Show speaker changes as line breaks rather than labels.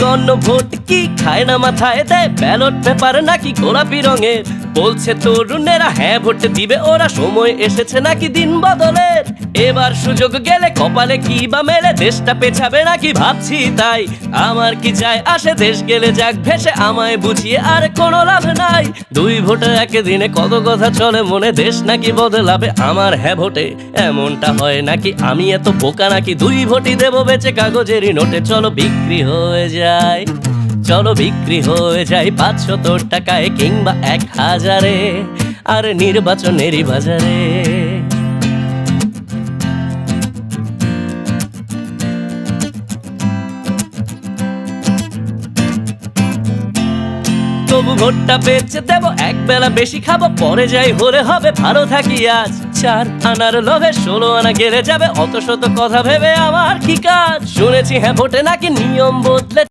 গণভোট কি খায় না মাথায় দেয়, ব্যালট পেপার নাকি গোলাপি রঙের। বলছে তরুণেরা হ্যাঁ ভোট দিবে ওরা, সময় এসেছে নাকি দিন বদলের। এবার সুযোগ গেলে কপালে কি বা মেলে, দেশটা পেছাবে নাকি ভাবছি তাই। আমার কি যায় আসে, দেশ গেলে যাক ভেসে, আমায় বুঝিয়ে আর কোনো লাভ নাই। দুই ভোটে একদিনে কত কথা চলে মনে, দেশ নাকি বদলাবে আমার হ্যাঁ ভোটে। এমনটা হয় নাকি, আমি এত বোকা নাকি, দুই ভোটই দেবো বেচে কাগজেরই নোটে। চলো বিক্রি হয়ে যায়, চলো বিক্রি হয়ে যায় 500 টাকায় কিংবা 1000-এ, আর নির্বাচনেরই বাজারে। তবু ভোটটা বেচে দেবো, এক বেলা বেশি খাবো, পরে যাই হলে হবে ভালো থাকি আজ। 4 আনার লোভে 16 আনা গেলে যাবে, অত শত কথা ভেবে আমার কি কাজ। শুনেছি হ্যাঁ ভোটে নাকি নিয়ম বদলে